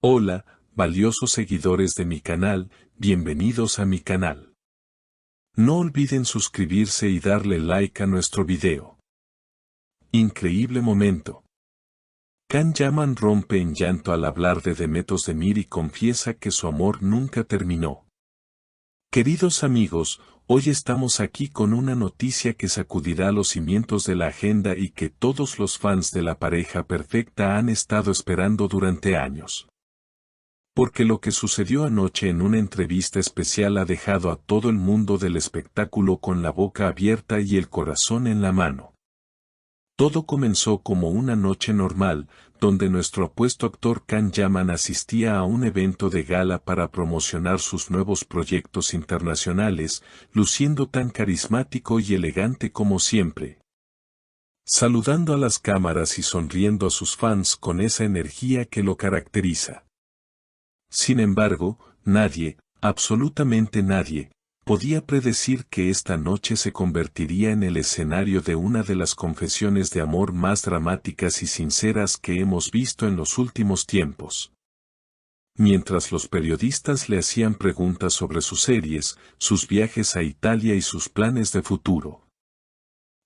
Hola, valiosos seguidores de mi canal, bienvenidos a mi canal. No olviden suscribirse y darle like a nuestro video. Increíble momento. Can Yaman rompe en llanto al hablar de Demet Özdemir y confiesa que su amor nunca terminó. Queridos amigos, hoy estamos aquí con una noticia que sacudirá los cimientos de la agenda y que todos los fans de la pareja perfecta han estado esperando durante años. Porque lo que sucedió anoche en una entrevista especial ha dejado a todo el mundo del espectáculo con la boca abierta y el corazón en la mano. Todo comenzó como una noche normal, donde nuestro apuesto actor Can Yaman asistía a un evento de gala para promocionar sus nuevos proyectos internacionales, luciendo tan carismático y elegante como siempre. Saludando a las cámaras y sonriendo a sus fans con esa energía que lo caracteriza. Sin embargo, nadie, absolutamente nadie, podía predecir que esta noche se convertiría en el escenario de una de las confesiones de amor más dramáticas y sinceras que hemos visto en los últimos tiempos. Mientras los periodistas le hacían preguntas sobre sus series, sus viajes a Italia y sus planes de futuro.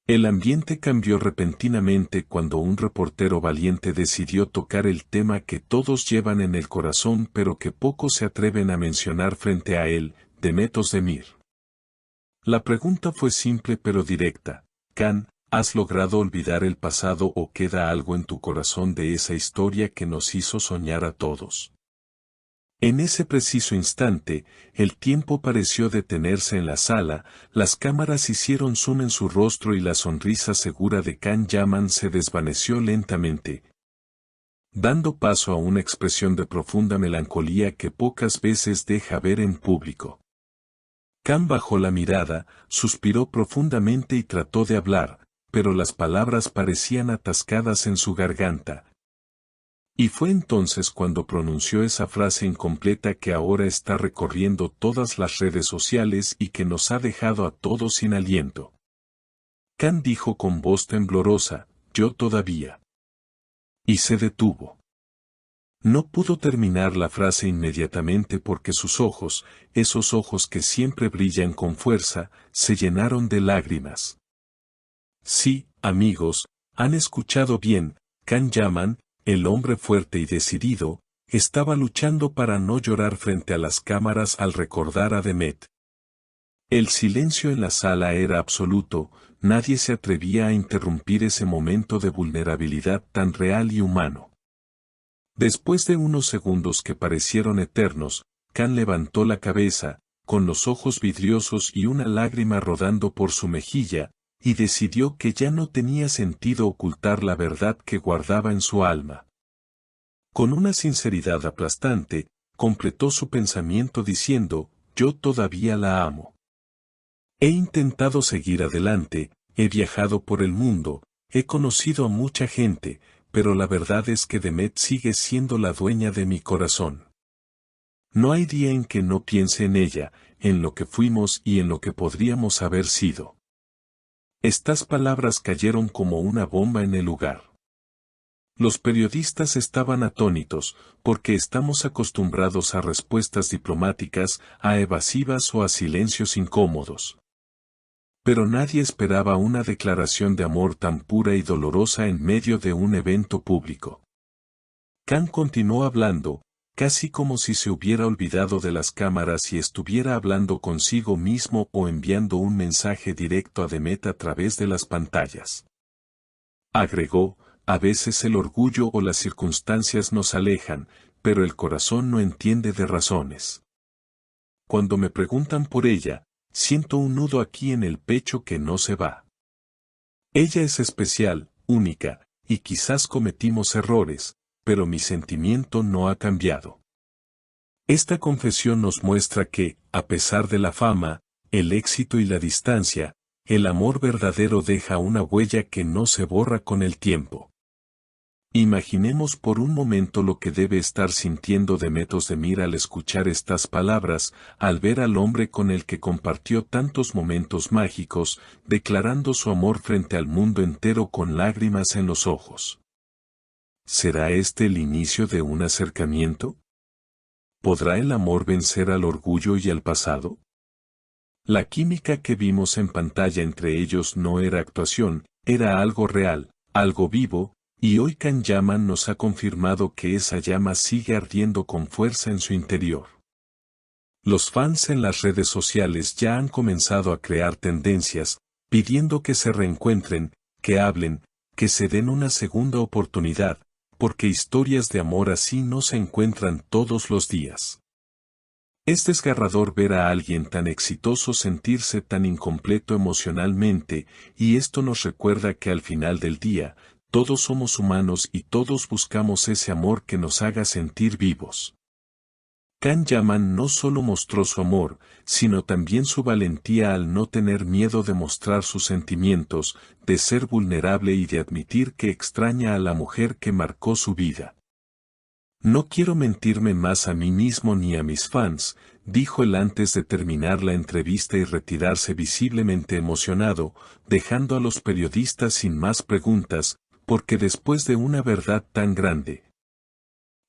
El ambiente cambió repentinamente cuando un reportero valiente decidió tocar el tema que todos llevan en el corazón pero que pocos se atreven a mencionar frente a él, Demet Özdemir. La pregunta fue simple pero directa. Can, ¿has logrado olvidar el pasado o queda algo en tu corazón de esa historia que nos hizo soñar a todos? En ese preciso instante, el tiempo pareció detenerse en la sala, las cámaras hicieron zoom en su rostro y la sonrisa segura de Can Yaman se desvaneció lentamente, dando paso a una expresión de profunda melancolía que pocas veces deja ver en público. Can bajó la mirada, suspiró profundamente y trató de hablar, pero las palabras parecían atascadas en su garganta. Y fue entonces cuando pronunció esa frase incompleta que ahora está recorriendo todas las redes sociales y que nos ha dejado a todos sin aliento. Can dijo con voz temblorosa, yo todavía. Y se detuvo. No pudo terminar la frase inmediatamente porque sus ojos, esos ojos que siempre brillan con fuerza, se llenaron de lágrimas. Sí, amigos, han escuchado bien, Can Yaman, el hombre fuerte y decidido, estaba luchando para no llorar frente a las cámaras al recordar a Demet. El silencio en la sala era absoluto, nadie se atrevía a interrumpir ese momento de vulnerabilidad tan real y humano. Después de unos segundos que parecieron eternos, Can levantó la cabeza, con los ojos vidriosos y una lágrima rodando por su mejilla, y decidió que ya no tenía sentido ocultar la verdad que guardaba en su alma. Con una sinceridad aplastante, completó su pensamiento diciendo, yo todavía la amo. He intentado seguir adelante, he viajado por el mundo, he conocido a mucha gente, pero la verdad es que Demet sigue siendo la dueña de mi corazón. No hay día en que no piense en ella, en lo que fuimos y en lo que podríamos haber sido. Estas palabras cayeron como una bomba en el lugar. Los periodistas estaban atónitos, porque estamos acostumbrados a respuestas diplomáticas, a evasivas o a silencios incómodos. Pero nadie esperaba una declaración de amor tan pura y dolorosa en medio de un evento público. Can continuó hablando, casi como si se hubiera olvidado de las cámaras y estuviera hablando consigo mismo o enviando un mensaje directo a Demet a través de las pantallas. Agregó, a veces el orgullo o las circunstancias nos alejan, pero el corazón no entiende de razones. Cuando me preguntan por ella, siento un nudo aquí en el pecho que no se va. Ella es especial, única, y quizás cometimos errores, pero mi sentimiento no ha cambiado. Esta confesión nos muestra que, a pesar de la fama, el éxito y la distancia, el amor verdadero deja una huella que no se borra con el tiempo. Imaginemos por un momento lo que debe estar sintiendo Demet Özdemir al escuchar estas palabras, al ver al hombre con el que compartió tantos momentos mágicos, declarando su amor frente al mundo entero con lágrimas en los ojos. ¿Será este el inicio de un acercamiento? ¿podrá el amor vencer al orgullo y al pasado? La química que vimos en pantalla entre ellos no era actuación, era algo real, algo vivo, y hoy Can Yaman nos ha confirmado que esa llama sigue ardiendo con fuerza en su interior. Los fans en las redes sociales ya han comenzado a crear tendencias, pidiendo que se reencuentren, que hablen, que se den una segunda oportunidad, porque historias de amor así no se encuentran todos los días. Es desgarrador ver a alguien tan exitoso sentirse tan incompleto emocionalmente, y esto nos recuerda que al final del día, todos somos humanos y todos buscamos ese amor que nos haga sentir vivos. Can Yaman no solo mostró su amor, sino también su valentía al no tener miedo de mostrar sus sentimientos, de ser vulnerable y de admitir que extraña a la mujer que marcó su vida. No quiero mentirme más a mí mismo ni a mis fans, dijo él antes de terminar la entrevista y retirarse visiblemente emocionado, dejando a los periodistas sin más preguntas, porque después de una verdad tan grande,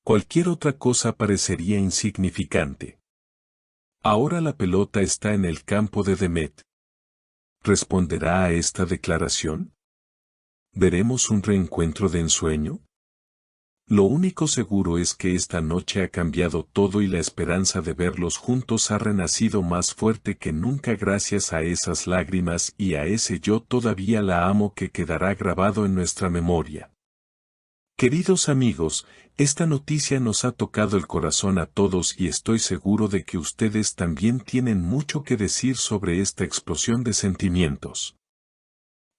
cualquier otra cosa parecería insignificante. Ahora la pelota está en el campo de Demet. ¿Responderá a esta declaración? ¿Veremos un reencuentro de ensueño? Lo único seguro es que esta noche ha cambiado todo y la esperanza de verlos juntos ha renacido más fuerte que nunca gracias a esas lágrimas y a ese yo todavía la amo que quedará grabado en nuestra memoria. Queridos amigos, esta noticia nos ha tocado el corazón a todos y estoy seguro de que ustedes también tienen mucho que decir sobre esta explosión de sentimientos.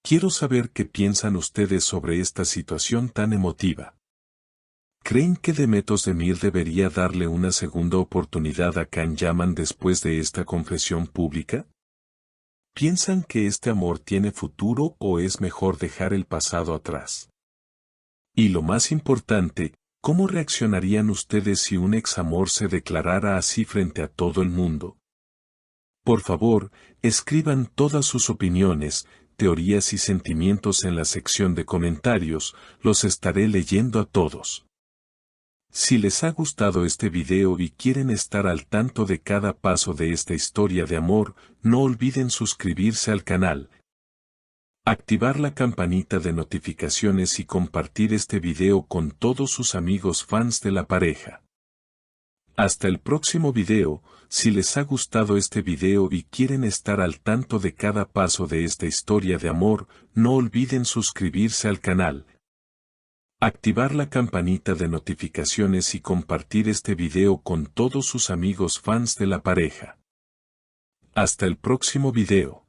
Quiero saber qué piensan ustedes sobre esta situación tan emotiva. ¿Creen que Demet Özdemir debería darle una segunda oportunidad a Can Yaman después de esta confesión pública? ¿Piensan que este amor tiene futuro o es mejor dejar el pasado atrás? Y lo más importante, ¿cómo reaccionarían ustedes si un examor se declarara así frente a todo el mundo? Por favor, escriban todas sus opiniones, teorías y sentimientos en la sección de comentarios, los estaré leyendo a todos. Si les ha gustado este video y quieren estar al tanto de cada paso de esta historia de amor, no olviden suscribirse al canal, activar la campanita de notificaciones y compartir este video con todos sus amigos fans de la pareja. Hasta el próximo video, si les ha gustado este video y quieren estar al tanto de cada paso de esta historia de amor, no olviden suscribirse al canal, activar la campanita de notificaciones y compartir este video con todos sus amigos fans de la pareja. Hasta el próximo video.